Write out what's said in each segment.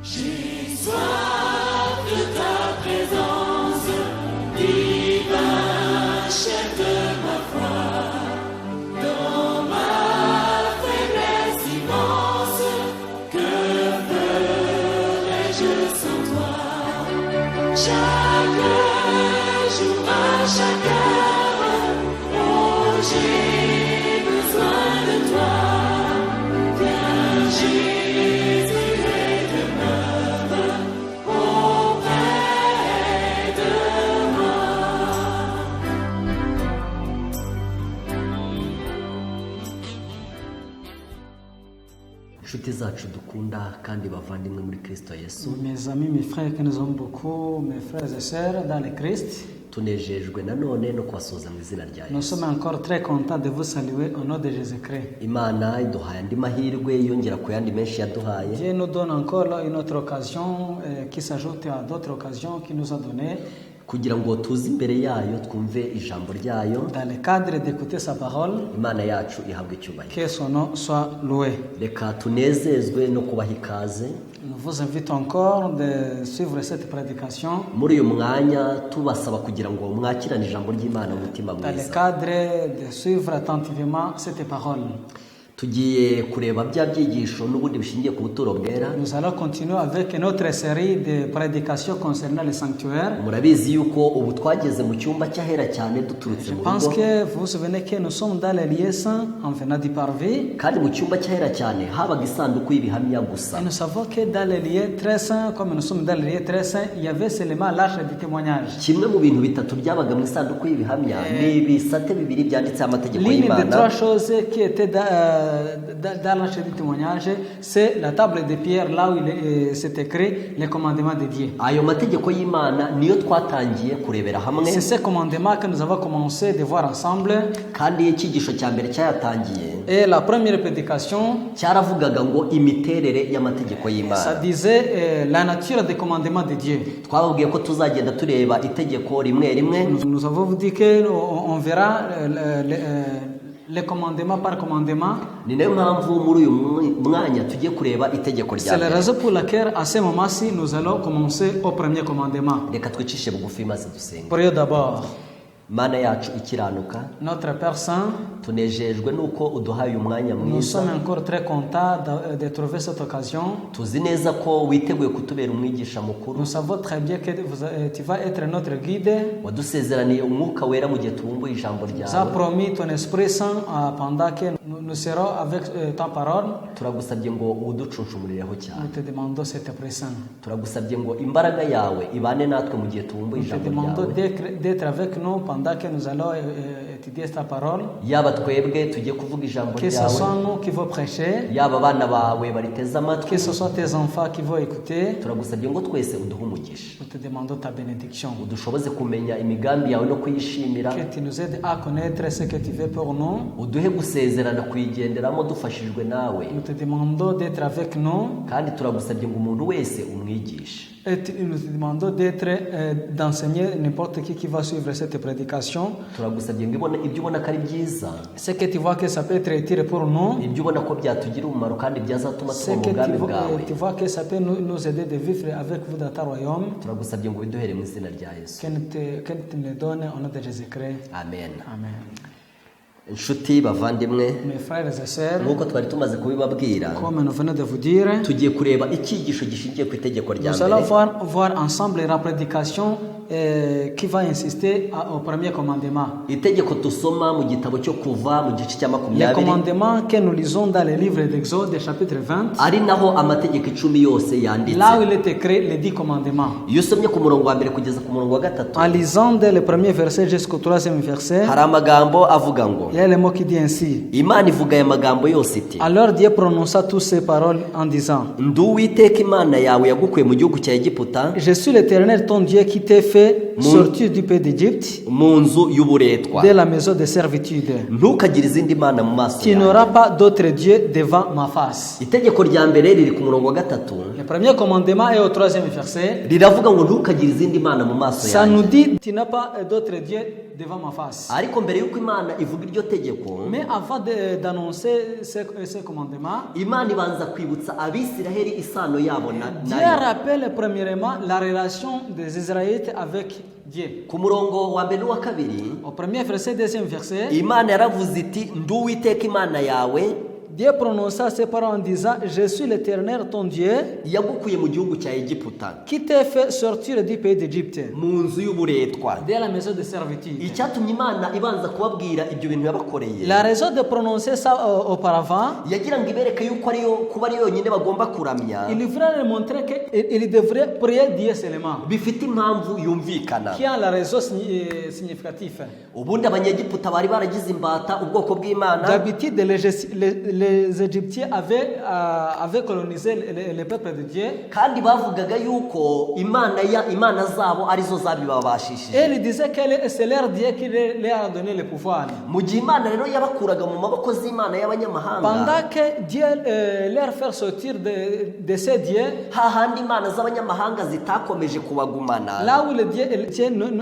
J'ai soif de ta présence, divin chef de ma foi. Dans ma faiblesse immense, que ferais-je sans toi? Chaque jour, à chaque heure, oh, j'ai besoin de toi. Viens, Jésus, et demeure auprès de moi. inshuti zacu dukunda kandi bavandimwe muri Kristo Yesu, Mes amis, mes frères que nous aimons beaucoup, mes frères et sœurs dans le Christ, tunejejwe nanone no kubasuhuza mu izina rya nous Yesu. sommes encore très contents de vous saluer au nom de Jésus-Christ. Imana iduhaye andi mahirwe yongera ku yandi menshi yaduhaye Dieu nous donne encore là une autre occasion qui s'ajoute à d'autres occasions qu'il nous a données kugira ngo tuze imbere yayo twumve ijambo ryayo. dans le cadre d'écouter sa parole. Imana yacu ihabwe icyubahiro. Que son nom soit loué. Reka tunezezwe no kubaha ikaze Nous vous invitons encore de suivre cette prédication muri uyu mwanya, tubasaba kugira ngo mwakirane ijambo ry'Imana mu mutima dans le mwiza. cadre de suivre attentivement cette parole. Tugiye kureba bya byigisho n'ubundi bishingiye ku buturo bwera. Nous allons continuer avec notre série de prédications concernant le sanctuaire. Murabizi yuko ubu twageze mu cyumba cy'ahera cyane duturutse Je mu pense rugo, que vous vous souvenez que nous sommes dans les lieux saints en venant du parvis. kandi mu cyumba cy'ahera cyane habaga isanduku y'ibihamya gusa. Et nous savons que dans les lieux très saints, comme nous sommes dans les lieux très saints, il y avait seulement l'arche du témoignage. Kimwe mu bintu bitatu byabaga mu isanduku y'ibihamya ni ibisate bibiri byanditseho amategeko L'une des y'Imana. trois choses qui était dans l'arche du témoignage, c'est la table de pierre, là où c'est écrit les commandements de Dieu. Ayo mategeko y'Imana niyo twatangiye kurebera hamwe, C'est ce commandement que nous avons commencé de voir ensemble. kandi icyigisho cya mbere cyayatangiye Et la première prédication, cyaravugaga ngo imiterere y'amategeko ça y'Imana. disait la nature des commandements de Dieu. Twababwiye ko tuzagenda tureba itegeko rimwe rimwe, Nous avons dit qu'on verra les commandements par commandement. ni nayo mpamvu muri uyu mwanya tugiye kureba itegeko rya C'est la mbere. raison pour laquelle à ce moment-ci, nous allons commencer au premier commandement. Reka twicishe bugufi maze dusenge. Prions d'abord. Mana yacu ikiranuka, Notre Père Saint, tunejejwe nuko uduhaye umwanya nous mwiza. sommes encore très contents de trouver cette occasion. Tuzi neza ko witeguye kutubera umwigisha mukuru, Nous savons très bien que tu vas être notre guide. wadusezeraniye umwuka wera mu gihe tubumbuye ijambo Tu as ryawe. promis ton Esprit Saint pendant que nous serons avec ta parole. Turagusabye ngo uducuncumurireho cyane. Nous te demandons cet Esprit Saint. Turagusabye ngo imbaraga yawe ibane natwe mu gihe tubumbuye Nous te ijambo demandons ryawe. d'être avec nous pendant que nous allons étudier ta parole. Yaba twebwe tugiye kuvuga ijambo Que ce ryawe, soit nous qui vont prêcher, yaba abana bawe bariteze amatwi, que ce soit tes enfants qui vont écouter. turagusabye ngo twese uduhe umugisha, Nous te demandons ta bénédiction. udushoboze kumenya imigambi yawe no kuyishimira, Que tu nous aides à connaître ce que tu veux pour nous. uduhe gusezerana kuyigenderamo dufashijwe nawe, Nous te demandons d'être avec nous. kandi turagusabye ngo umuntu wese umwigishe. Et nous te demandons d'enseigner n'importe qui va suivre cette prédication. Turagusabye ngo ibyo ubona ko ari byiza, Ce que tu vois que ça peut être utile pour nous. ibyo ubona ko byatugira umumaro kandi byazatuma Ce tuba mu que bwami bwawe, tu vois que ça peut nous aider de vivre avec vous dans ton royaume. turagusabye ngo biduhere mu izina rya Yesu. Que tu nous donnes au nom de Jésus-Christ. Amen. Amen. Inshuti bavandimwe, Mes frères et sœurs, nk'uko twari tumaze kubibabwira, comme nous venons de vous dire, tugiye kureba icyigisho gishingiye ku itegeko rya nous allons mbere. voir ensemble la prédication qui va insister au premier commandement. Itegeko dusoma mu gitabo cyo kuva mu gice cya Les 20, commandements que nous lisons dans le livre d'Exode, chapitre 20, ari naho amategeko 10 yose yanditse. là où il est écrit les 10 commandements. Iyo usomye ku murongo wa mbere kugeza ku murongo wa gatatu, En lisant dès le premier verset jusqu'au troisième verset, hari amagambo avuga ngo, il y a le mot qui dit ainsi. Imana ivuga aya magambo yose iti, Alors Dieu prononça toutes ces paroles en disant, ndi Uwiteka Imana yawe yagukuye mu gihugu cya Egiputa, je suis l'Éternel ton Dieu qui t'ai fait sortir du pays d'Égypte, mu nzu y'uburetwa. de la maison de servitude. Ntukagire izindi mana mu maso Tu yawe. n'auras pas d'autre Dieu devant ma face. Itegeko rya mbere riri ku murongo wa gatatu, Le premier commandement est au troisième verset. riravuga ngo ntukagire izindi mana mu maso Ça nous yawe. dit, tu n'as pas d'autre Dieu devant ma face. ariko mbere y'uko imana ivuga iryo tegeko Mais avant d'annoncer ce commandement, imana ibanza kwibutsa abisiraheli isano yabo Dieu nayo. rappelle premièrement la relation des Israélites avec Dieu. Ku murongo wa mbere n'uwa kabiri Au premier verset, deuxième verset, imana yaravuze iti ndi uwiteka imana yawe Dieu prononça ses paroles en disant: Je suis l'Éternel ton Dieu yagukuye mu gihugu cya egiputa qui t'a fait sortir du pays d'Égypte, mu nzu y'uburetwa. de la maison de servitude. icyatumye imana ibanza kubabwira ibyo bintu yabakoreye La raison de prononcer ça auparavant, yagira ngo ibereke yuko kuba ari yonyine bagomba kuramya il voulait leur montrer qu'il devrait prier Dieu seulement, bifite impamvu yumvikana. qui a la raison significative. ubundi abanyegiputa bari baragize imbata ubwoko bw'imana. D'habitude, les Égyptiens avaient colonisé le peuple de Dieu. kandi bavugaga yuko imana zabo arizo zabibabashishije. Et ils disaient que c'est leur Dieu qui leur a donné le pouvoir. mu gihe imana rero yabakuraga mu maboko z'imana y'abanyamahanga, Pendant que Dieu leur fait sortir de ces dieux, hahandi imana z'abanyamahanga zitakomeje kubagumana, là où le Dieu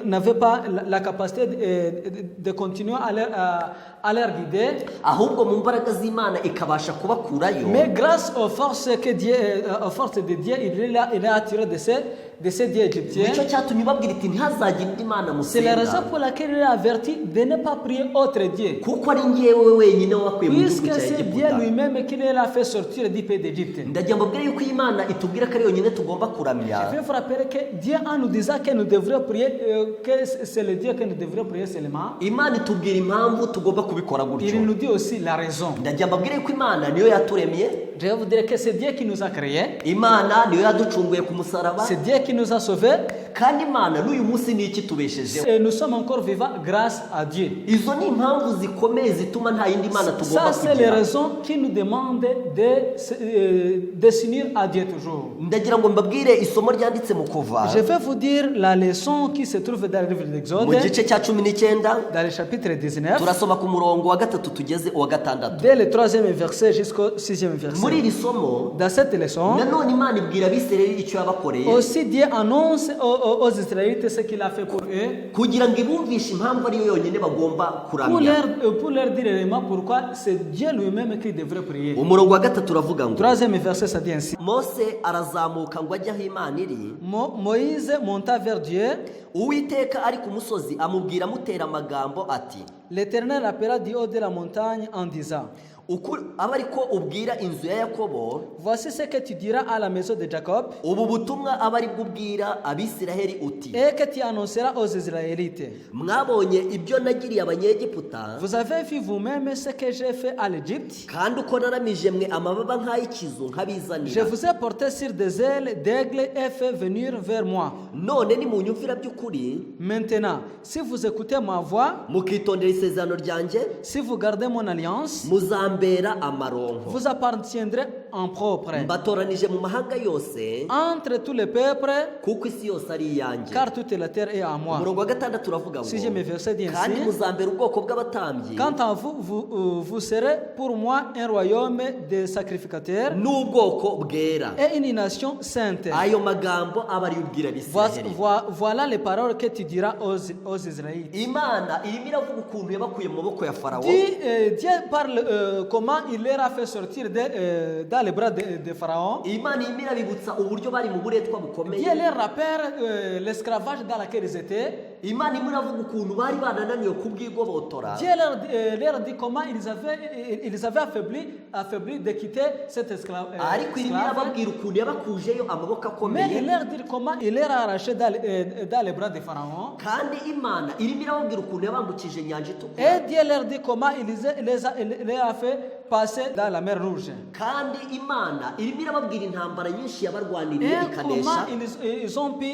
n'avait pas la capacité de continuer à leur guider, ahubwo mu mbaraga z'imana ikabasha kubakurayo. mais grâce aux forces de Dieu, il a attiré de ces dieux égyptiens. nicyo cyatumye babwira iti ntihazagire indi mana C'est la raison musenga pour laquelle il a averti de ne pas prier autre Dieu. kuko ari njyewe wenyine wakuye mu gihugu Puisque cya c'est Dieu egiputa. lui-même qui l'a fait sortir du pays d'Égypte. ndagira mbabwire yuko iyi mana itubwira ko ari yonyine tugomba kuramya. Je vais vous rappeler que Dieu en nous disant que nous devrions prier, que c'est le Dieu que nous devrions prier seulement, imana itubwira impamvu tugomba kubikora il gutyo. nous dit aussi la raison. ndagira mbabwire yuko imana niyo yaturemye, Je vais vous dire que c'est Dieu qui nous a créés, imana niyo yaducunguye ku musaraba, c'est Dieu qui nous a sauvés, kandi imana n'uyu munsi ni iki tubeshejeho. et nous sommes encore vivants grâce à Dieu. izo ni impamvu zikomeye zituma nta yindi mana tugomba Ça, c'est les kugira. raisons qui nous demandent de s'unir à Dieu toujours. ndagira ngo mbabwire isomo ryanditse mu kuva Je vais vous dire la leçon qui se trouve dans le livre de l'Exode, mu gice cya 19 dans le chapitre 19, turasoma ku murongo wa gatatu tugeze uwa gatandatu. dès le 3e verset jusqu'au 6e verset. muri iri somo Dans cette leçon, nanone imana ibwira abisirayeli icyo yabakoreye aussi Dieu annonce aux Israélites ce qu'il a fait pour eux, kugira ngo ibumvishe impamvu ariyo yonyine bagomba kuramya. pour leur dire réellement pourquoi c'est Dieu lui-même qui devrait prier. umurongo wa gatatu uravuga ngo 3e verset, ça dit ainsi: mose arazamuka ngo ajye aho imana iri, Moïse monta vers Dieu. uwiteka ari ku musozi amubwira amutera amagambo ati L'Éternel appela du haut de la montagne en disant: aba ariko ubwira inzu ya yakobo, Voici ce que tu diras à la maison de Jacob ubu butumwa aba ari bwo ubwira abisiraheli uti et que tu annonceras aux Israélites: mwabonye ibyo nagiriye abanyegiputa, Vous avez vu vous-même ce que j'ai fait à l'Égypte. kandi uko naramije mwe amababa nk'ay'ikizu Je nk'abizanira. vous ai porté sur des ailes d'aigle et fait venir vers moi. none nimunyumvira by'ukuri, Maintenant, si vous écoutez ma voix, mukitondera isezerano ryanjye, si vous gardez mon alliance, muzambera amaronko. vous appartiendrez en propre mbatoranije mu mahanga yose, entre tous les peuples, kuko isi yose ari iyanjye. car toute la terre est à moi. umurongo wa gatandatu uravuga ngo 6e verset dit kandi ainsi: muzambera ubwoko bw'abatambyi Quant à vous, vous serez pour moi un royaume de sacrificateurs n'ubwoko bwera. et une nation sainte. ayo magambo aba ari ubwira abisiraheli. Voilà les paroles que tu diras aux Israélites. imana irimo iravuga ukuntu yabakuye mu maboko ya farawo. Dieu parle comment il leur a fait sortir dans les bras de Pharaon. imana irimo irabibutsa uburyo bari mu buretwa bukomeye. Dieu leur rappelle l'esclavage dans lequel ils étaient. imana irimo iravuga ukuntu bari banananiwe kubwigobotora. Dieu leur dit comment ils avaient affaibli de quitter cet esclave. ariko irimo irababwira ukuntu yabakujeyo amaboko Mais akomeye. il leur dit comment il leur a arraché dans les bras de Pharaon. kandi imana irimo irababwira ukuntu yabambukije inyanja itukura. Et Dieu leur dit comment il les a fait passer dans la mer Rouge. kandi imana irimo irababwira intambara nyinshi yabarwaniriye Et ikanesha, comment ils ont pu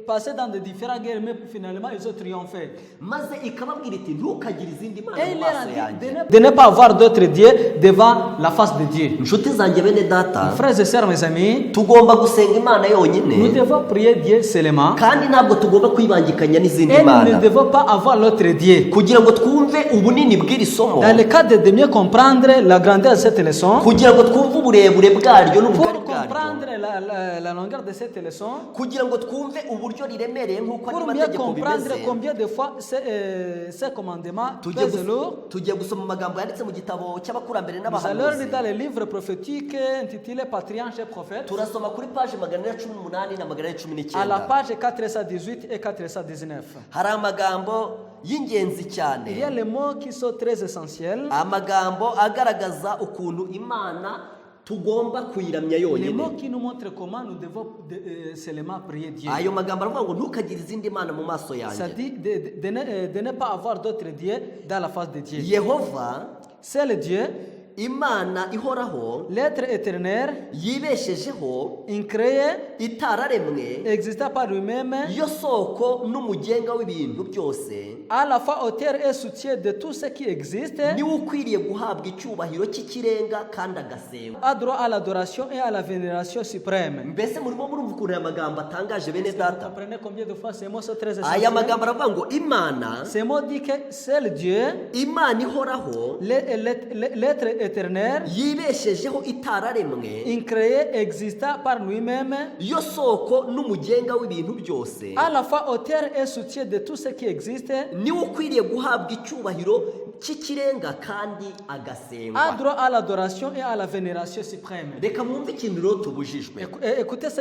passer dans de différentes guerres, mais finalement ils ont triomphé. maze ikababwira iti ntukagire izindi mana Et mu il leur maso a dit yanjye. de ne pas avoir d'autres dieux devant la face de Dieu. inshuti zanjye bene data, Frères et sœurs, mes amis, tugomba gusenga imana nous yonyine, devons prier Dieu seulement. kandi ntabwo tugomba kwibangikanya n'izindi Et nous ne mana, devons pas avoir l'autre Dieu. kugira ngo twumve ubunini bw'iri somo, Dans le cadre de mieux comprendre la grandeur de cette leçon, kugira ngo twumve uburebure bwaryo n'ubugari pour bwaryo, comprendre la longueur de cette leçon kugira ngo twumve uburyo riremereye nk'uko andi pour mieux mategeko comprendre bimeze. combien de fois ces commandements Tugiye pèsent lourd. tugiye gusoma amagambo yanditse mu gitabo cy'abakurambere Nous allons lire n'abahanuzi. dans le livre prophétique intitulé Patriarche et Prophète Turasoma kuri paje 418 na à la 419. page 418 et 419. Hari amagambo y'ingenzi Il y a cyane, les mots qui sont très essentiels. amagambo agaragaza ukuntu Imana tugomba kuyiramya Les yonyine. mots qui nous montrent comment nous devons seulement prier Dieu. Ayo magambo aravuga ngo ntukagire izindi mana mu maso Ça yanjye. dit de ne pas avoir d'autres dieux dans la face de Dieu. Yehova, C'est le Dieu, Imana ihoraho, l'être éternel, yibeshejeho, incréé, itararemwe, existant par lui-même, yo soko n'umugenga w'ibintu byose, à la fois auteur et soutien de tout ce qui existe, niwe ukwiriye guhabwa icyubahiro cy'ikirenga kandi agasengwa. a droit à l'adoration et à la vénération suprême. Mbese murimo murumva ukuntu aya magambo atangaje bene Vous data? comprenez combien de fois ces mots sont très Aya essentiels? magambo aravuga ngo Imana, Ces mots disent que c'est le Dieu, Imana ihoraho, l'être éternel, yibeshejeho itararemwe, incréé, existant par lui-même, yo soko n'umugenga w'ibintu byose, à la fois auteur et soutien de tout ce qui existe, niwe ukwiriye guhabwa icyubahiro cy'ikirenga kandi a agasengwa. droit à l'adoration et à la vénération suprême. Reka mwumve ikintu rero tubujijwe. Écoutez ce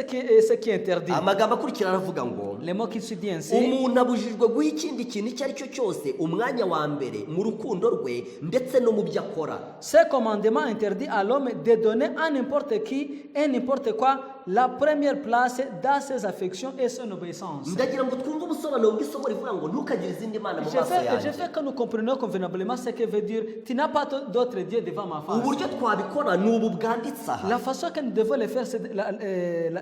qui est interdit. Amagambo akurikira aravuga ngo Les mots qui se disent ainsi. umuntu abujijwe guha ikindi kintu icyo ari cyo cyose umwanya wa mbere mu rukundo rwe ndetse no mu byo akora. Ce commandement interdit à l'homme de donner à n'importe qui et n'importe quoi la première place dans ses affections et son obéissance. Ndagira ngo twumve ubusobanuro bw'isomo rivuga ngo ntukagire izindi mana mu maso Je yanjye. fais que nous comprenions convenablement ce que veut dire tu n'as pas d'autre Dieu devant ma face. Uburyo twabikora ni ubu bwanditse aha. La façon que nous devons le faire, c'est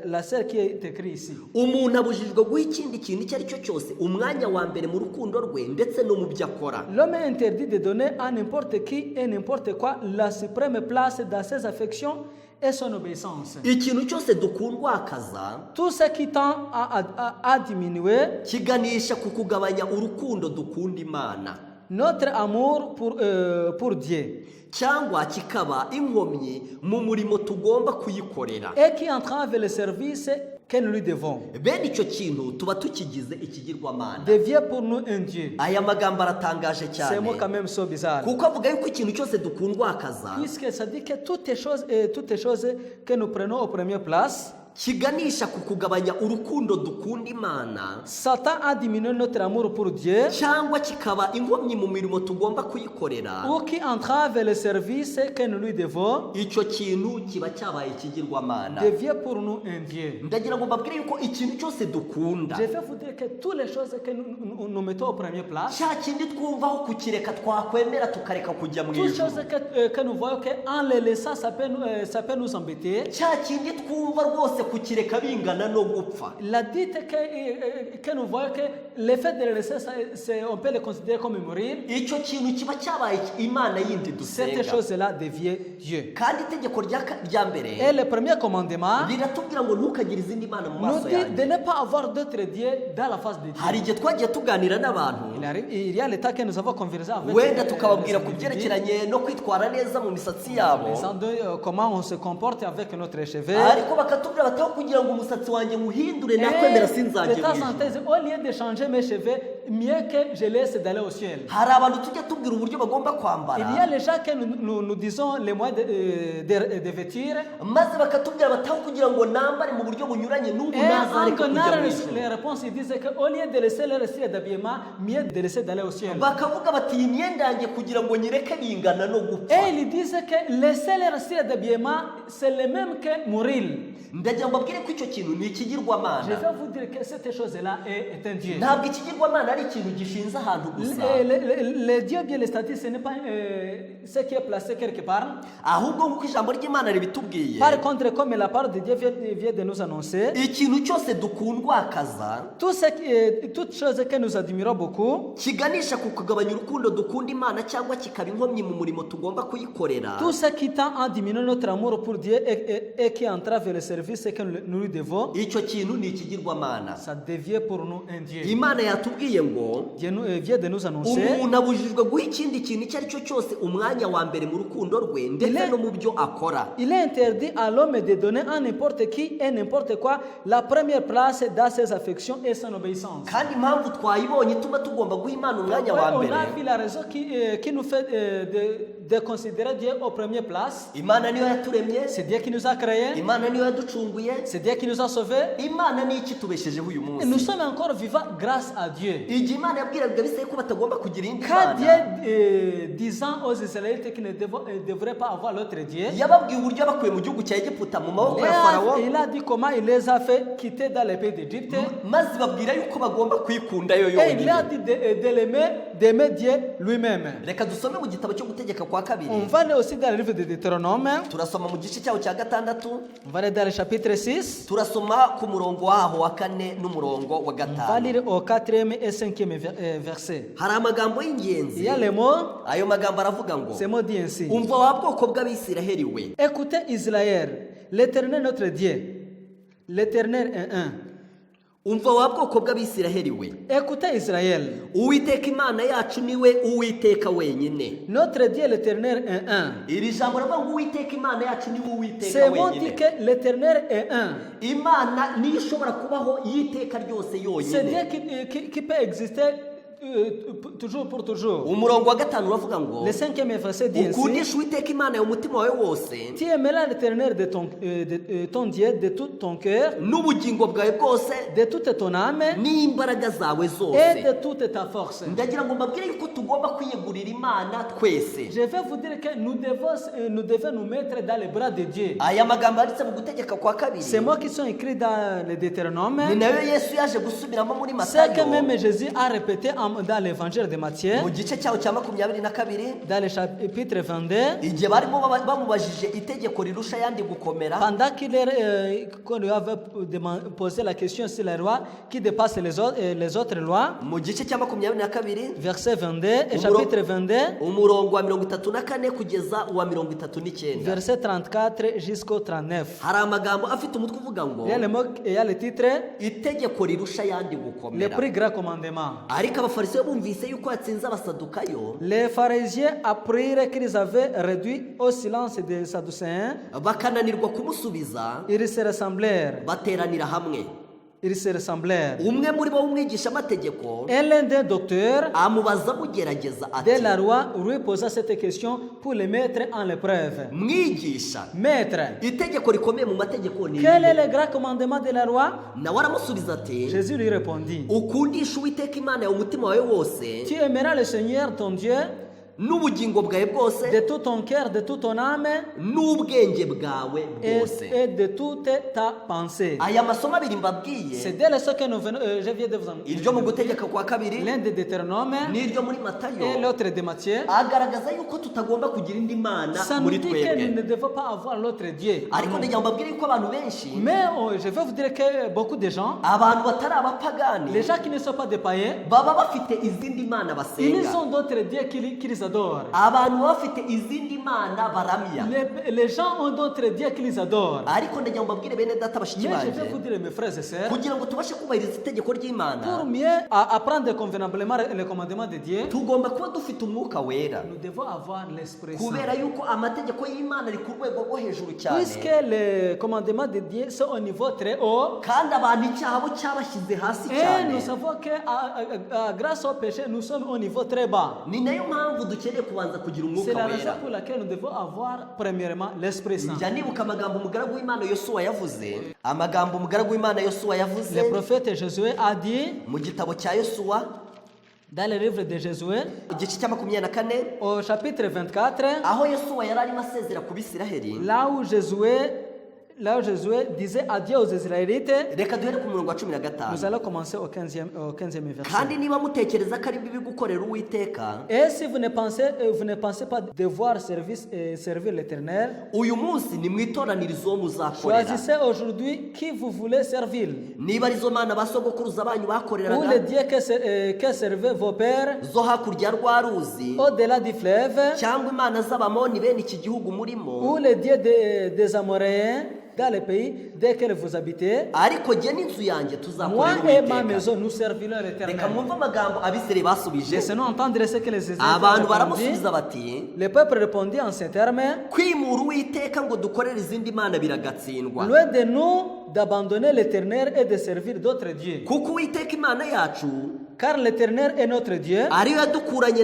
la sœur qui est écrite ici. Umuntu abujijwe guha ikindi kintu icyo ari cyo cyose umwanya wa mbere mu rukundo rwe ndetse no mu byo akora. L'homme est interdit de donner à n'importe qui et n'importe quoi la suprême place dans ses affections et son obéissance. Ikintu cyose dukundwakaza Tout ce qui tend à diminuer kiganisha ku kugabanya urukundo dukunda Imana, notre amour pour Dieu cyangwa kikaba inkomyi mu murimo tugomba kuyikorera. et qui entrave le service que nous lui devons. Bene icyo kintu tuba tukigize ikigirwamana. Devient pour nous un Dieu. Aya magambo aratangaje Ces mots cyane quand même sont bizarres. kuko avuga yuko ikintu cyose dukundwakaza Puisque ça dit que toutes les choses que nous prenons aux premières places, kiganisha ku kugabanya urukundo dukunda Imana, Satan a diminué notre amour pour Dieu cyangwa kikaba inkomyi mu mirimo tugomba kuyikorera. ou qui entrave le service que nous lui devons, Icyo kintu kiba cyabaye ikigirwamana. devient pour nous un Dieu. Ndagira ngo mbabwire yuko ikintu cyose dukunda, Je vais vous dire que toutes les choses que nous mettons aux premières places, cya kindi twumvaho kukireka twakwemera tukareka kujya mu toutes ijuru, choses que nous voyons qu'en les laissant, ça peut nous embêter. cya kindi twumva rwose kukireka bingana no gupfa, La dite que nous voyons que le fait de le laisser, on peut le considérer comme mourir. icyo kintu kiba cyabaye Imana yindi Cette dusenga. chose-là devient Dieu. Kandi itegeko rya mbere Et le premier commandement riratubwira ngo ntukagire izindi mana mu nous maso dit de yanjye. ne pas avoir d'autres dieux dans la face de Dieu. Hari igihe twagiye tuganira n'abantu Il y a l'état que nous avons conversé avec wenda tukababwira ku byerekeranye no kwitwara neza mu misatsi yabo, comment on se comporte avec notre cheveux. ariko bakatubwira bataho kugira ngo umusatsi wanjye nguhindure nakwemera sinzajye De mu temps en ijuru. temps, au lieu de changer mes cheveux, mieux que je laisse d'aller au ciel. Hari abantu tujya tubwira uburyo bagomba Il y a kwambara les gens que nous disons les moyens de vêtir. maze bakatubwira bataho kugira ngo nambare mu buryo bunyuranye n'ubu Et en nazareka donnant kujya mu ijuru. les réponses, ils disent qu'au lieu de laisser leur style d'habillement, mieux de laisser d'aller au ciel. Bakavuga bati iyi myenda yanjye kugira ngo nyireke bingana no gupfa. Et ils disent que laisser leur style d'habillement, c'est le même que mourir. Ndagira ngo mbabwire ko icyo kintu ni Je ikigirwamana. vais vous dire que cette chose-là est un Dieu. Ntabwo ikigirwamana ari ikintu gishinze ahantu gusa, Le Dieu bien le statut, ce n'est pas ce qui est placé quelque part. ahubwo nk'uko ijambo ry'Imana ribitubwiye, Par contre, comme la parole de Dieu vient de nous annoncer, ikintu cyose dukundwakaza toutes choses que nous admirons beaucoup, kiganisha ku kugabanya urukundo dukunda Imana cyangwa kikaba inkomyi mu murimo tugomba kuyikorera, tout ce qui tend à diminuer notre amour pour Dieu et qui entrave le service que nous lui devons, icyo kintu ni ikigirwamana. ça devient pour nous un Dieu. Imana yatubwiye yatubwiye ngo vient de nous annoncer umuntu abujijwe guha ikindi kintu icyo ari cyo cyose umwanya wa mbere mu rukundo rwe ndetse no mu byo akora. il est interdit à l'homme de donner à n'importe qui et n'importe quoi la première place dans ses affections et son obéissance. kandi impamvu twayibonye ituma tugomba guha Imana umwanya wa On mbere, a vu la raison qui nous fait de considérer Dieu aux premières places. Imana niyo yaturemye, C'est Dieu qui nous a créés, Imana niyo yaducunguye, c'est Dieu qui nous a sauvés. Imana niyo ikitubeshejeho uyu Et nous munsi. sommes encore vivants grâce à Dieu. Igihe Imana yabwiraga abisirayeli ko batagomba kugira indi Quand Dieu Mana, disant aux Israélites qu'ils ne devraient pas avoir l'autre Dieu, yababwiye uburyo yabakuye mu gihugu cya Egiputa mu maboko ya Farawo, il a dit comment il les a fait quitter dans les pays d'Égypte. maze babwira yuko bagomba kwikundayo Et il a yonyine. dit d'aimer Dieu lui-même. Reka dusome mu gitabo cyo gutegeka kwa kabiri, On va aller aussi dans le livre de Deutéronome. turasoma mu gice cyaho cya gatandatu, On va aller dans le chapitre 6. turasoma ku murongo waho wa 4 n'umurongo wa On va 5. lire au 4e et 5e verset. Hari amagambo Il y'ingenzi, y a les mots, ayo magambo aravuga ngo, ces mots disent ainsi. umva wa bwoko bw'Abisiraheli we, Écoutez Israël, l'Éternel notre Dieu, l'Éternel est un. umva wa bwoko bw'Abisiraheli we, Écoutez Israël, Uwiteka Imana yacu niwe Uwiteka wenyine. notre Dieu l'Éternel est un. Iri jambo ravuga ngo Uwiteka Imana yacu niwe Uwiteka C'est bon dit wenyine. que l'Éternel est un. Imana niyo ishobora kubaho y'iteka ryose C'est Dieu yonyine. qui peut exister toujours pour toujours. Umurongo wa 5 uravuga ngo, Le 5e verset dit ainsi. ukundisha Uwiteka Imana yawe umutima wawe wose Tu aimeras l'Éternel de ton Dieu de tout ton cœur, n'ubugingo bwawe bwose de toute ton âme n'imbaraga zawe et zose. de toute ta force. Ndagira ngo mbabwire yuko tugomba kwiyegurira Imana twese. Je vais vous dire que nous devons nous mettre dans les bras de Dieu. Aya magambo yanditse mu gutegeka kwa kabiri, C'est moi qui sont écrits dans le Deutéronome. ni nayo Yesu yaje gusubiramo muri C'est que Matayo même Jésus a répété dans l'évangile de Matthieu, mu gice cyaho cya 22, dans le chapitre 22, igihe barimo bamubajije itegeko rirusha ayandi gukomera, pendant qu'on lui avait posé la question sur les lois qui dépassent les autres lois, mu gice cya 22, verset 22 et chapitre 22, umurongo wa 34 kugeza uwa 39. verset 34 jusqu'au 39. Hari amagambo afite umutwe uvuga ngo, Il y a le titre, itegeko rirusha ayandi le gukomera. plus grand commandement. Ariko abafarisayo bumvise yuko yatsinze abasadukayo, Les pharisiens apprirent qu'ils avaient réduit au silence des Sadducéens. bakananirwa kumusubiza, Ils se ressemblèrent. bateranira hamwe. Ils se ressemblèrent. Umwe muri bo w'umwigisha amategeko Et l'un des docteurs amubaza amugerageza de ati, la loi lui posa cette question pour le mettre en épreuve. mwigisha, Maître, itegeko rikomeye mu mategeko ni quel est irihe? le grand commandement de la loi? Nawe aramusubiza ati, Jésus lui répondit, ukundisha Uwiteka Imana yawe umutima wawe wose tu aimeras le Seigneur ton Dieu n'ubugingo bwawe bwose de tout ton cœur, de toute ton âme n'ubwenge bwawe bwose. et de toute ta pensée. Aya masomo abiri C'est mbabwiye, dès le ce que nous venons, je viens de vous en iryo mu gutegeka kwa kabiri l'un de Deutéronome n'iryo muri et Matayo, l'autre de Matthieu. agaragaza yuko tutagomba kugira indi mana Ça nous muri dit que nous ne twebwe. devons pas avoir l'autre Dieu. Ariko ndagira ngo mbabwire yuko abantu benshi, Mais je vais vous dire que beaucoup de gens, abantu batari abapagani, les gens qui ne sont pas des païens, baba bafite izindi mana ils basenga. ont d'autres dieux qu'ils adorent. Abantu baba bafite izindi mana baramya. Les gens ont d'autres dieux qu'ils adorent. Ariko ndagira ngo mbabwire bene data bashiki Mais je vais vous banje, dire, mes frères et sœurs, kugira ngo tubashe kubahiriza itegeko pour ry'Imana, mieux apprendre convenablement les commandements de Dieu, tugomba kuba dufite umwuka wera, nous devons avoir l'Esprit Saint. kubera yuko amategeko y'Imana ari ku rwego rwo hejuru cyane, Puisque les commandements de Dieu sont au niveau très haut, kandi abantu icyaha bo cyabashyize hasi et cyane. nous savons que grâce au péché, nous sommes au niveau très bas. Ni nayo mpamvu dukeneye kubanza kugira C'est umwuka la raison wera. pour laquelle nous devons avoir premièrement l'Esprit Saint. Njya nibuka amagambo umugaragu w'Imana Yosuwa yavuze, amagambo umugaragu w'Imana Yosuwa yavuze Le prophète Josué a dit mu gitabo cya Yosuwa dans le livre de Josué, igice cya 24, au chapitre 24, aho Yosuwa yari arimo asezera ku Bisiraheli. là où Josué disait adieu aux Israélites. Reka duhere ku murongo wa Nous 15. allons commencer au 15e verset. Kandi niba mutekereza ko ari bibi gukorera Uwiteka, Et si vous ne pensez pas devoir servir l'Éternel, uyu munsi nimwitoranirize uwo muzakorera. choisissez aujourd'hui qui vous voulez servir. Niba arizo mana ba sogokuruza banyu Ou les bakoreraga dieux que servaient vos pères zo hakurya ya rwa ruzi, au-delà du fleuve, cyangwa imana z'Abamoni bene iki gihugu ou murimo, les dieux des Amoréens, dans les pays desquels vous habitez. ariko jye n'inzu yanjye Moi tuzakorera et ma Uwiteka. maison, nous servirons l'Éternel. Reka mwumve amagambo abisirayeli basubije. Laissez-nous entendre ce que les Israélites Abantu répondit. baramusubiza bati, Le peuple répondit en ces termes: kwimura Uwiteka ngo dukorere izindi mana biragatsindwa. loin de nous d'abandonner l'Éternel et de servir d'autres dieux. Kuko Uwiteka Imana yacu Car l'Éternel est notre Dieu. ariyo yadukuranye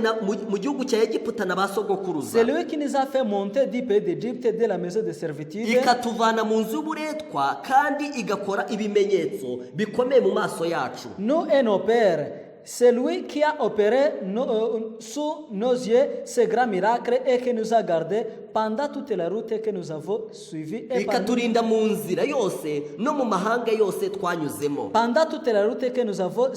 mu gihugu cya Egiputa na ba sogokuruza, C'est lui qui nous a fait monter du pays d'Égypte, de la maison de servitude, ikatuvana mu nzu y'uburetwa kandi igakora ibimenyetso bikomeye mu maso yacu. nous et nos pères. C'est lui qui a opéré sous nos yeux ces grands miracles et qui nous a gardés pendant toute la route que nous avons suivie et ikaturinda mu nzira yose no mu mahanga yose twanyuzemo. pendant toute la route que nous avons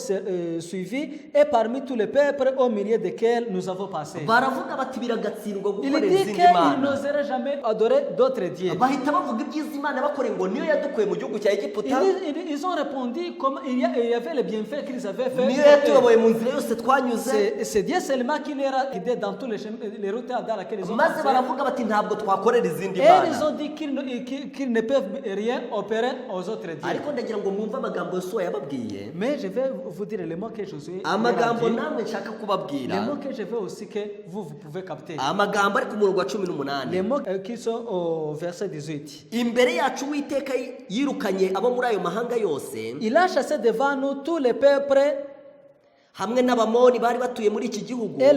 suivie et parmi tous les peuples au milieu desquels nous avons passé. Baravuga bati biragatsindwa Il gukorera dit izindi qu'il mana. n'oserait jamais adorer d'autres dieux. Bahita bavuga ibyiza Imana bakoreye ngo niyo yadukuye mu gihugu cya Egiputa, Ils ont répondu comment il y avait les bienfaits qu'ils avaient fait. niyo yatuyoboye mu nzira yose twanyuze. C'est Dieu seulement qui les a guidés dans tous les routes dans lesquelles ils ont Maze passé. baravuga bati ntabwo twakorera izindi Et ils mana. ont dit qu'ils ne peuvent rien opérer aux autres dieux. Ariko ndagira ngo mwumve amagambo Yosuwa yababwiye, Mais je vais vous dire les mots que Josué leur a amagambo dit. namwe nshaka Les kubabwira, mots que je veux aussi que vous pouvez capter. amagambo ari ku murongo wa Les 18. mots qui sont au verset 18. Imbere yacu Uwiteka yirukanye abo muri ayo mahanga yose, Il a chassé devant nous tous les peuples hamwe n'Abamoni bari batuye muri iki gihugu. et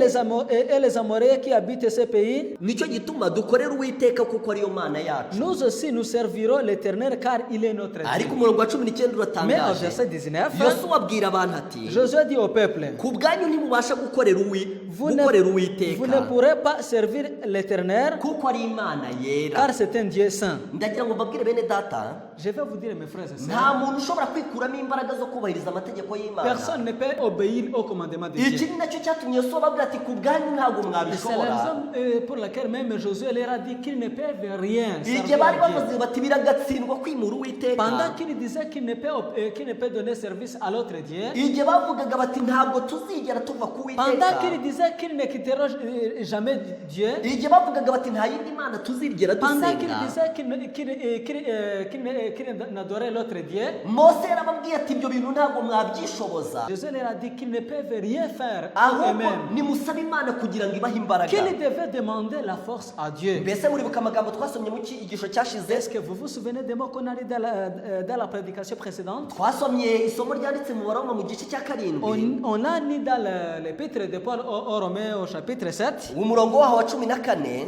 les Amoréens qui habitent ce pays. Nicyo gituma dukorera Uwiteka kuko ariyo mana yacu. Nous aussi nous servirons l'Éternel car il est notre Ariko Dieu. umurongo wa 19 Mais au uratangaje. verset 19, Yosuwa abwira abantu ati, Josué dit au peuple: ku bwanyu ntimubasha gukorera vous ne Uwiteka pourrez pas servir l'Éternel kuko ari Imana yera. car c'est un Dieu saint. Ndagira ngo mbabwire bene data, Je vais vous dire, mes frères et sœurs, nta muntu ushobora kwikuramo imbaraga zo kubahiriza amategeko y'Imana. personne ne peut obéir au commandement de Iki Dieu. ni nacyo cyatumye Yosuwa ababwira ati, ku bwanyu ntabwo Et c'est la mwabishobora. raison pour laquelle même Josué leur a dit qu'ils ne peuvent rien Igihe servir bari à Dieu. bavuze bati biragatsindwa kwimura Uwiteka, Pendant qu'il disait qu'il ne peut donner service à l'autre Dieu, igihe bavugaga bati ntabwo tuzigera tuva ku pendant Uwiteka, qu'il disait qu'il ne quitteront jamais Dieu, igihe bavugaga bati nta yindi mana tuzigera pendant qu'il dusenga, disait qu'il n'adorait l'autre Dieu, Mose yarababwiye ati ibyo bintu ntabwo mwabyishoboza, Josué leur a dit qu'ils ne peuvent rien faire ahubwo eux-mêmes, nimusabe Imana kugira ngo ibahe imbaraga. qu'ils devaient demander la force à Dieu. Mbese muribuka amagambo twasomye mu cyigisho cyashize? Est-ce que vous vous souvenez des mots qu'on a dit dans la prédication précédente? Twasomye isomo ryanditse mu Baroma mu gice cya karindwi, On a mis dans l'épître de Paul aux Romains au chapitre 7, umurongo waho wa 14,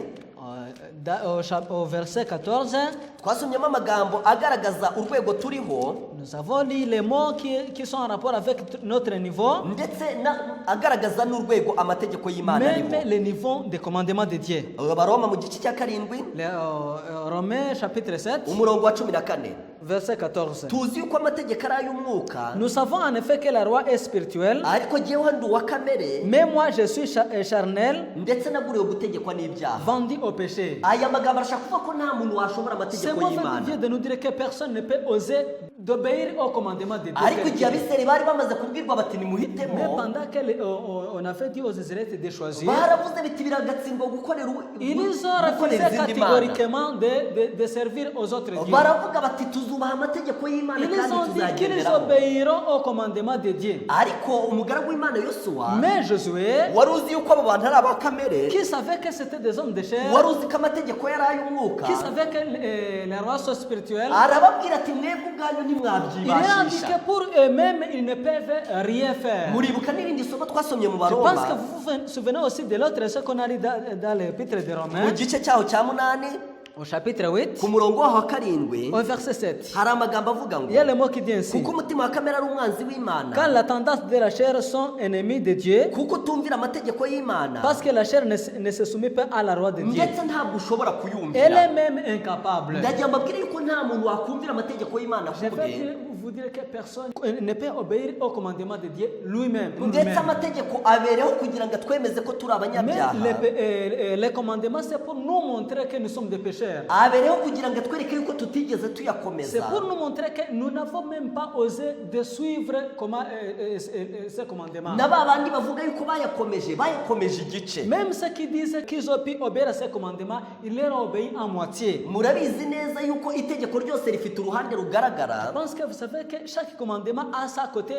au verset 14, twasomyemo amagambo agaragaza urwego turiho nous avons lu les mots qui sont en rapport avec notre niveau, ndetse agaragaza n'urwego amategeko y'Imana ariho. même le niveau des commandements de Dieu. Baroma mu gice cya karindwi Romains chapitre 7, umurongo wa 14, verset 14. tuzi yuko amategeko ari ay'umwuka, Nous savons en effet que la loi est spirituelle, ariko jyewe ndi uwa kamere, mais moi je suis charnel, ndetse naguriwe gutegekwa n'ibyaha. vendu au péché. Aya magambo arashaka kuvuga ko nta muntu washobora C'est amategeko mauvais y'Imana. Dieu de nous dire que personne ne peut oser d'obéir au commandement de Dieu. Ariko igihe abisirayeli bari bamaze kubwirwa bati Mais nimuhitemo, pendant qu'on a fait dit aux Israélites de choisir, baravuze biti biragatsindwa gukorera ils ont refusé izindi mana. catégoriquement de servir aux autres dieux. Baravuga bati tuzubaha amategeko y'Imana Ils kandi ont dit qu'ils tuzagenderaho. obéiront au commandement de Dieu. Ariko umugaragu w'Imana Yosuwa Mais Josué, wari uzi yuko abo bantu ari aba kamere, qui savait que c'était des hommes de chair, wari uzi ko amategeko yari ay'umwuka, qui savait que les rois sont spirituels, arababwira ati mwebwe ubwanyu il leur a dit ntimwabyibashisha. que pour eux-mêmes, ils ne peuvent rien faire. Muribuka n'irindi somo twasomye mu Je pense que Baroma vous vous souvenez aussi de l'autre ce qu'on a lu dans l'épître de mu Romains, gice cyaho cya 8 au chapitre 8, ku murongo waho wa 7 au verset 7. hari amagambo avuga Il y a ngo le mot qui dit ainsi: kuko umutima wa kamere ari umwanzi quand w'Imana, la tendance de la chair sont ennemis de Dieu, kuko utumvira amategeko y'Imana, parce que la chair ne se soumet pas à la loi de Dieu. ndetse ntabwo ushobora Elle kuyumvira. est même incapable. Ndagira mbabwire yuko nta muntu wakumvira amategeko y'Imana Je kubwe, vais vous dire que personne ne peut obéir au commandement de Dieu lui-même. pour ndetse lui-même. amategeko abereho kugira ngo twemeze ko turi Mais abanyabyaha les commandements, c'est pour nous montrer que nous sommes des pécheurs. abereho kugira ngo atwereke yuko tutigeze C'est tuyakomeza pour nous montrer que nous n'avons même pas osé de suivre ces commandements. na ba bandi bavuga yuko bayakomeje igice. Même ceux qui disent qu'ils ont pu obéir à ces commandements, ils leur ont obéi en moitié. murabizi neza yuko itegeko ryose rifite uruhande Je rugaragara pense que vous savez que chaque commandement a sa côté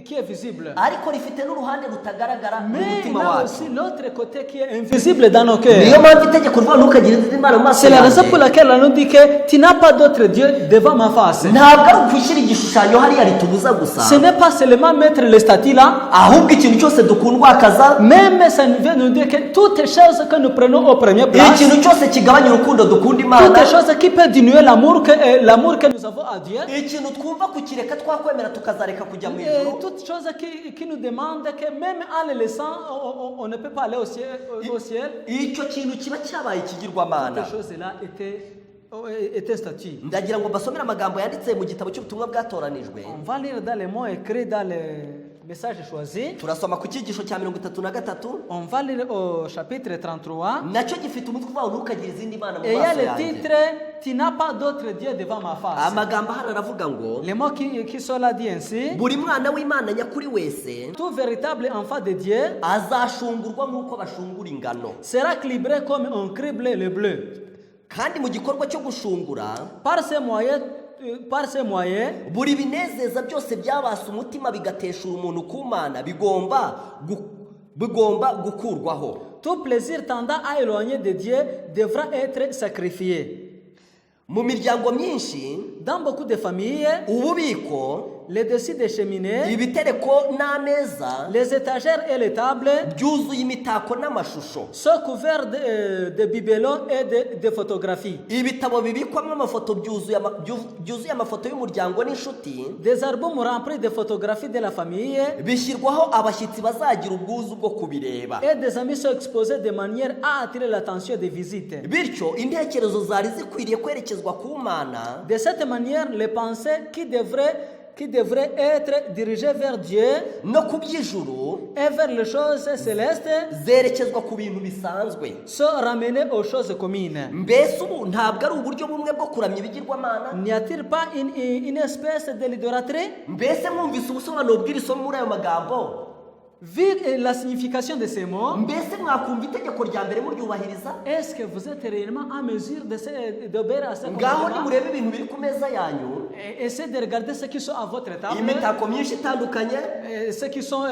qui est visible. ariko rifite n'uruhande rutagaragara mu Mais il y mutima a wacu. aussi l'autre côté qui est invisible dans nos niyo cœurs. mpamvu itegeko rivuga ntukagire izindi mana mu maso C'est la raison yanjye. pour laquelle on nous dit que tu n'as pas d'autre Dieu devant ma face. ntabwo ari ukwishyira igishushanyo hariya ritubuza gusa Ce n'est pas seulement mettre le statut là, ahubwo ikintu cyose dukundwakaza même ça vient nous dire que toutes les choses que nous prenons au premier place, ikintu cyose kigabanya urukundo dukunda imana toutes les choses qui peuvent diminuer l'amour que nous avons à Dieu, ikintu twumva kukireka twakwemera tukazareka kujya mu et ijuru toutes choses qui nous demandent que même en les laissant, on ne peut pas aller au ciel. icyo kintu kiba cyabaye ikigirwamana. Ces choses-là étaient statues. ndagira ngo mbasomere amagambo yanditse mu gitabo cy'ubutumwa bwatoranijwe. On va lire dans les mots écrits dans les messages choisis. turasoma ku cyigisho cya 33 On va lire au chapitre 33. nacyo gifite umutwe uvuga ngo ntukagire izindi mana mu Et il y a maso le yanjye. titre Tu n'as pas d'autre Dieu devant ma face. amagambo hano aravuga ngo Les mots qui sont là dit ainsi: buri mwana w'imana nyakuri wese tout véritable enfant de Dieu azashungurwa nk'uko bashungura ingano. sera criblé comme on crible le bleu. kandi mu gikorwa cyo gushungura Par ces moyens, buri binezeza byose byabasa umutima bigateshura umuntu ku mana bigomba gukurwaho. tout plaisir tendant à éloigner de Dieu devra être sacrifié. mu miryango myinshi Dans beaucoup de familles, ububiko, les dessus des cheminées, ibitereko n'ameza les étagères et les tables byuzuye imitako n'amashusho. sont couverts de bibelons et de photographies. ibitabo bibikwamo amafoto byuzuye amafoto y'umuryango n'inshuti Des albums remplis de photographies de la famille bishyirwaho abashyitsi bazagira ubwuzu bwo kubireba. et des amis sont exposés de manière à attirer l'attention des visites. bityo intekerezo zari zikwiriye kwerekezwa ku mana De cette manière, les pensées qui devraient être dirigées vers Dieu no ku by'ijuru et vers les choses célestes zerekezwa ku bintu bisanzwe. sont ramenées aux choses communes. mbese ubu ntabwo ari uburyo bumwe bwo kuramya ibigirwamana? N'y a-t-il pas une espèce de l'idolâtrie? mbese mwumvise ubusobanuro bw'iri somo muri ayo magambo? Vu la signification de ces mots, mbese mwakumva itegeko rya mbere muryubahiriza? est-ce que vous êtes réellement en mesure d'obéir à ces ngaho commandements? nimurebe ibintu biri ku meza yanyu, Essayez de regarder ceux qui sont à votre table, imitako myinshi itandukanye, ceux qui sont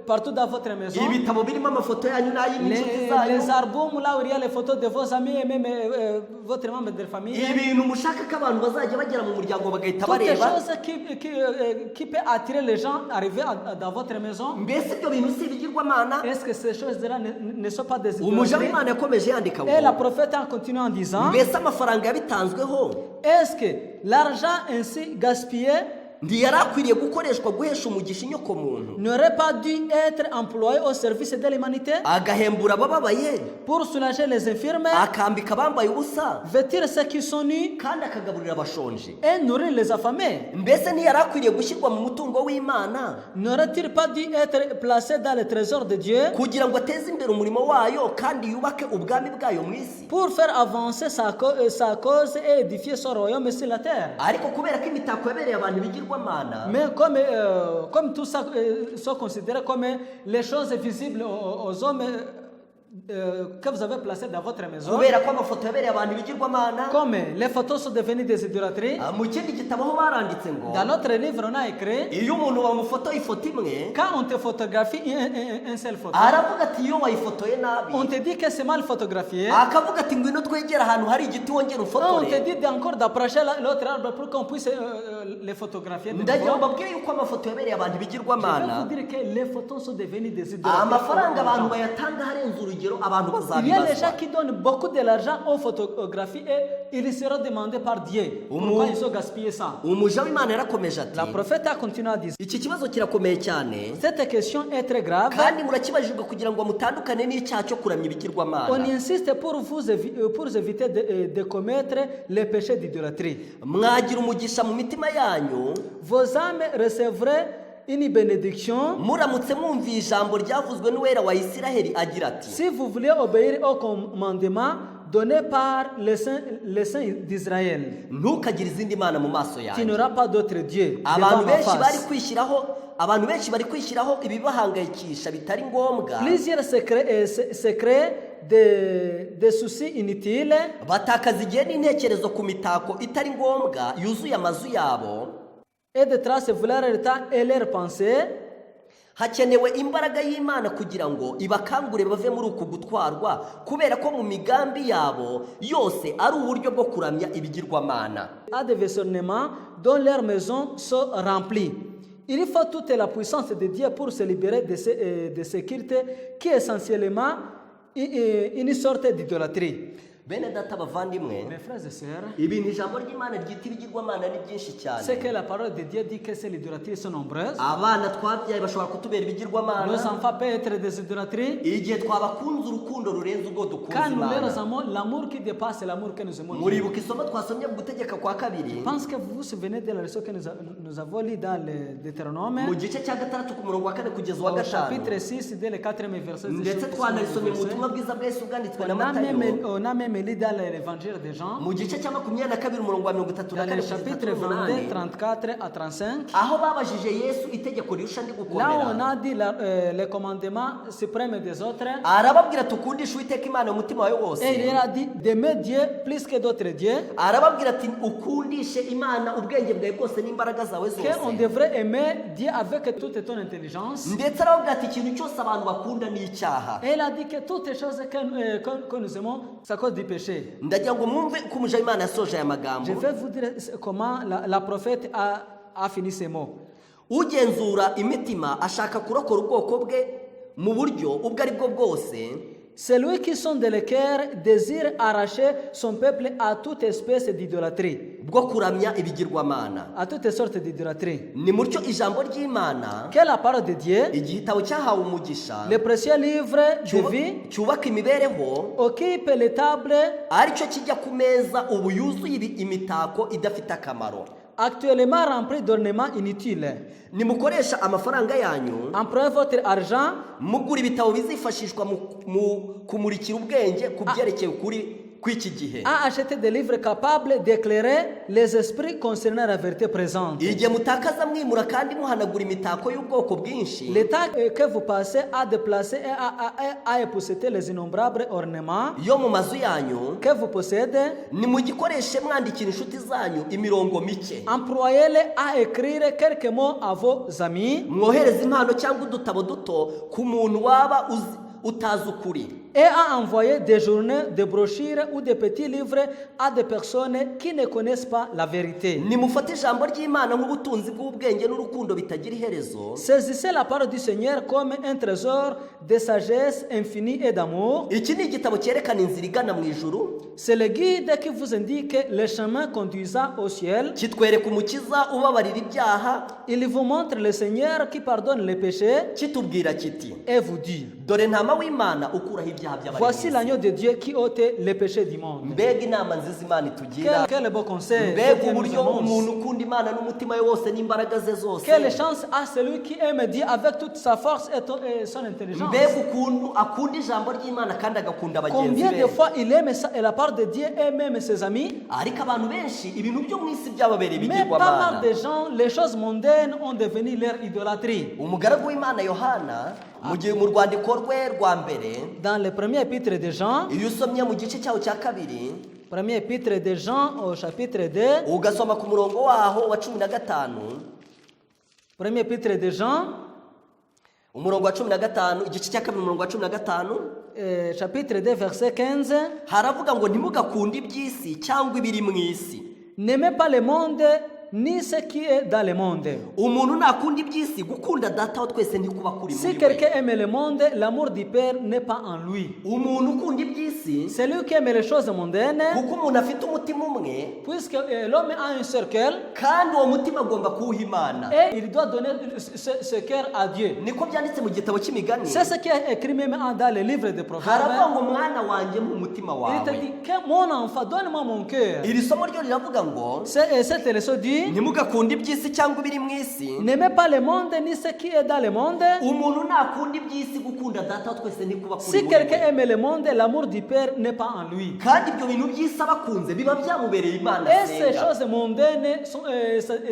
partout dans votre maison, ibitabo birimo amafoto yanyu n'ay'inshuti zanyu, les albums là où il y a les photos de vos amis et même votre membre de famille. ibintu mushaka ko abantu bazajya bagera mu muryango bagahita Toutes les bareba. choses qui peuvent attirer les gens arriver dans votre maison. mbese ibyo bintu si ibigirwamana? Est-ce que ces choses-là ne sont pas des umuja idolâtries? w'imana yakomeje yandika Et la ngo prophète en continuant en disant: mbese amafaranga yabitanzweho est-ce que l'argent ainsi gaspillé ntiyari akwiriye gukoreshwa guhesha umugisha inyokomuntu, n'aurait pas dû être employé au service de l'humanité agahembura abababaye, pour soulager les infirmes, akambika abambaye ubusa, vêtir ceux qui sont nus kandi akagaburira abashonje? et nourrir les affamés? mbese ntiyari akwiriye gushyirwa mu mutungo w'imana N'aurait-il pas dû être placé dans le trésor de Dieu kugira ngo ateze imbere umurimo wayo kandi yubake ubwami bwayo mu isi? pour faire avancer sa cause et édifier son royaume sur la terre? ariko kubera ko imitako yabereye abantu ibigirwamana, Mais comme tout ça sont considérés comme les choses visibles aux hommes que vous avez placées dans votre maison, kubera ko amafoto yabereye abantu ibigirwamana, comme les photos sont devenues des idolâtries, mu kindi gitabo aho baranditse ngo dans notre livre on a écrit: iyo umuntu bamufotoye ifoto imwe, quand on te photographie une seule photo, aravuga ati iyo wayifotoye nabi, on te dit que c'est mal photographié, akavuga ati ngwino twegera ahantu hari igiti wongera on te ufotore. dit encore d'approcher l'autre arbre pour qu'on puisse les photographier de ndagira ngo nouveau. mbabwire yuko amafoto yabereye abantu Je vais ibigirwamana, vous dire que les photos sont devenues des idolâtries. amafaranga abantu bayatanga harenze urugero urugero abantu Il y a des gens bazabibazwa. qui donnent beaucoup de l'argent aux photographies et ils seront demandés par Dieu. Pourquoi ils ont gaspillé ça? umuja w'Imana yarakomeje La ati prophète a continué à dire, iki kibazo kirakomeye cyane cette question est très grave. kandi murakibajijwe kugira ngo mutandukane n'icyaha cyo kuramya On ibigirwamana. insiste pour vous éviter de commettre les péchés d'idolâtrie. Mwagira umugisha mu mitima yanyu Vos âmes recevraient une bénédiction muramutse mwumviye ijambo ryavuzwe n'uwera wa Isiraheli agira ati si vous voulez obéir au commandement donné par les saints d'Israël. ntukagire izindi mana mu maso Tu yanyu. n'auras pas d'autre Dieu devant abantu ma benshi bari face. kwishyiraho abantu benshi bari kwishyiraho ibibahangayikisha bitari ngombwa, Plusieurs secrets des soucis inutiles batakaza igihe n'intekerezo ku mitako itari ngombwa yuzuye amazu yabo. et de traces vouloir le temps et leurs pensées. Hakenewe imbaraga y'Imana kugira ngo ibakangure bave muri uku gutwarwa, kubera ko mu migambi yabo yose ari uburyo bwo kuramya ibigirwamana. À des vaisonnements dont leurs maisons sont remplies. Il faut toute la puissance de Dieu pour se libérer de ce culte qui est essentiellement une sorte d'idolâtrie. Bene data bavandimwe, Mes frères et sœurs, ibintu ijambo ry'Imana ryita ibigirwamana ni byinshi cyane. c'est que la parole de Dieu dit que ces idolâtries sont nombreuses. Abana twabyaye bashobora kutubera Nos ibigirwamana enfants peuvent être des idolâtries. igihe twabakunze urukundo rurenze ubwo dukunze Quand nous leur Imana. aimons, l'amour qui dépasse l'amour que nous aimons Dieu. Muribuka isomo twasomye mu gutegeka kwa kabiri Je pense que vous vous souvenez de la leçon que nous avons lue dans le Deutéronome, mu gice cya gatandatu ku murongo wa kane kugeza uwa au chapitre gatanu, 6, dès le 4e verset. ndetse twanarisomye mu butumwa bwiza bwa Yesu bwanditswe na Matayo On a même lu dans l'évangile de Jean, mu gice cya 22 umurongo wa 33 dans le kugeza chapitre 22, 38, 34 à 35. aho babajije Yesu itegeko rirusha ndi Là, on gukomera. a dit les commandements suprêmes des autres. Arababwira tukundisha Uwiteka Imana mu mutima wawe wose. Et il a dit d'aimer Dieu plus que d'autres dieux. Arababwira ati ukundishe Imana ubwenge bwawe bwose n'imbaraga zawe Qu'on zose. devrait aimer Dieu avec toute ton intelligence. Ndetse arababwira ati ikintu cyose abantu bakunda ni icyaha. Et il a dit que toutes les choses que nous aimons, c'est à cause du péché. Ndagira ngo mwumve uko umuja w'Imana yasoje aya magambo. Je vais vous dire comment la prophète a fini ces mots. Ugenzura imitima ashaka kurokora ubwoko bwe mu buryo ubwo ari bwo bwose. Celui qui sonde le cœur désire arracher son peuple à toute espèce d'idolâtrie, bwo kuramya ibigirwamana. à toutes sortes d'idolâtrie. Ni mutyo ijambo ry'Imana Que la parole de Dieu, igitabo cyahawe umugisha le précieux livre de vie, cyubaka imibereho occupe les tables aricyo kijya ku meza ubu yuzuye imitako idafite akamaro. actuellement remplis d'ornements inutiles. Nimukoresha amafaranga yanyu Employez votre argent mugura ibitabo bizifashishwa mu kumurikira ubwenge ku byerekeye ukuri kw'iki gihe. à acheter des livres capables d'éclairer les esprits concernant la vérité présente. Igihe mutakaza mwimura kandi muhanagura imitako y'ubwoko bwinshi, Le temps que vous passez à déplacer et à épousseter les innombrables ornements yo mu mazu yanyu, que vous possédez, nimugikoreshe mwandikira inshuti zanyu imirongo mike. employez-les à écrire quelques mots à vos amis Mwohereze impano cyangwa udutabo duto ku muntu waba utazi ukuri. et à envoyer des journaux, des brochures ou des petits livres à des personnes qui ne connaissent pas la vérité. Nimufate ijambo ry'Imana nk'ubutunzi bw'ubwenge n'urukundo bitagira iherezo. Saisissez la parole du Seigneur comme un trésor de sagesse infinie et d'amour. Iki ni igitabo cyerekana inzira igana mu ijuru, C'est le guide qui vous indique le chemin conduisant au ciel. kitwereka umukiza ubabarira ibyaha, Il vous montre le Seigneur qui pardonne les péchés kitubwira kiti et vous dit, dore ntama w'Imana ukuraho ibyaha voici by'abari. l'agneau de Dieu qui ôte les péchés du monde. Mbega inama nziza Imana itugira, Quel beau conseil. mbega que Dieu nous uburyo annonce. umuntu ukunda Imana n'umutima we wose n'imbaraga ze zose, Quelle chance a celui qui aime Dieu avec toute sa force et son intelligence. mbega ukuntu akunda ijambo ry'Imana kandi agakunda bagenzi Combien de be. fois il aime la part de Dieu et même ses amis. Ariko abantu benshi ibintu byo mu isi byababereye Mais pas ibigirwamana. mal de gens, les choses mondaines ont devenu leur idolâtrie. Umugaragu w'Imana Yohana mu rwandiko rwe rwa mbere, Dans le premier épître de Jean, iyo usomye mu gice cyawo cya kabiri premier épître de Jean au chapitre 2, ugasoma ku murongo waho wa 15, premier épître de Jean, umurongo wa 15, igice cya kabiri umurongo wa 15, chapitre 2, verset 15, haravuga ngo ntimugakunde iby'isi cyangwa ibiri mu isi. n'aimez pas le monde ni ce qui est dans le monde. umuntu ntakunda iby'isi gukunda data wa twese ntikuba kuri Si muri quelqu'un we. aime le monde, l'amour du Père n'est pas en lui. umuntu ukunda iby'isi Celui qui aime les choses mondaines, kuko umuntu afite umutima umwe puisque l'homme a un seul cœur, kandi uwo mutima agomba kuwuha imana, et il doit donner ce cœur à Dieu. niko byanditse mu gitabo cy'imigani. C'est ce qui est écrit même dans le livre des haravuga Proverbes. ngo mwana wanjye mu mutima Il te wawe. dit que mon enfant, donne-moi mon cœur. iri somo ryo riravuga ngo Cette leçon dit, ntimugakunde iby'isi cyangwa ibiri mu isi. n'aimez pas le monde ni ce qui est dans le monde. umuntu ntakunda iby'isi gukunda data wa twese ntikuba kuri Si muri quelqu'un we. aime le monde, l'amour du Père n'est pas en lui. kandi ibyo bintu by'isi abakunze biba byamubereye imana Et ces asenga. choses mondaines,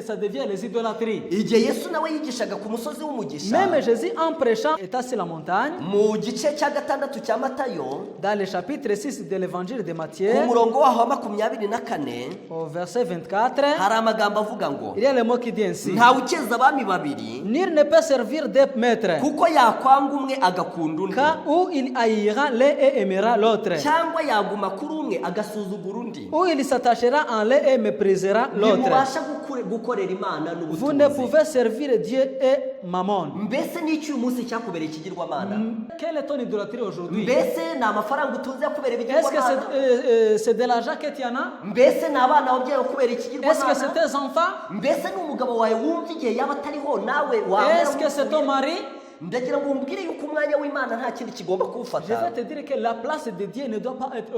ça devient les idolâtries. igihe yesu nawe yigishaga ku musozi w'umugisha, Même Jésus, en prêchant, est assis sur la montagne, mu gice cya gatandatu cya matayo dans le chapitre 6 de l'évangile de Matthieu, ku murongo waho wa 24 au verset 24, hari amagambo avuga ngo il y a le mot qui dit ainsi: ntawe ukeza abami babiri, Nul ne peut servir deux maîtres, kuko yakwanga umwe agakunda undi, car ou il haïra l'un et aimera l'autre, cyangwa yaguma kuri umwe agasuzugura undi. ou il s'attachera en l'un et méprisera l'autre. ntimubasha gukorera imana Vous ne n'ubutunzi. pouvez servir Dieu et Mammon. mbese n'iki uyu munsi cyakubereye ikigirwamana? Quelle est ton idolâtrie aujourd'hui? mbese ni amafaranga utunze yakubera Est-ce que ibigirwamana? c'est de l'argent que tu en as? mbese ni abana wabyaye bakubera Est-ce que c'est ikigirwamana? tes enfants? mbese ni umugabo wawe wumva igihe yaba atariho nawe wamera Est-ce que c'est ton nk'uko mari? ndagira ngo umbwire yuko umwanya w'imana nta kindi kigomba Je kuwufata. vais te dire que la place de Dieu ne doit pas être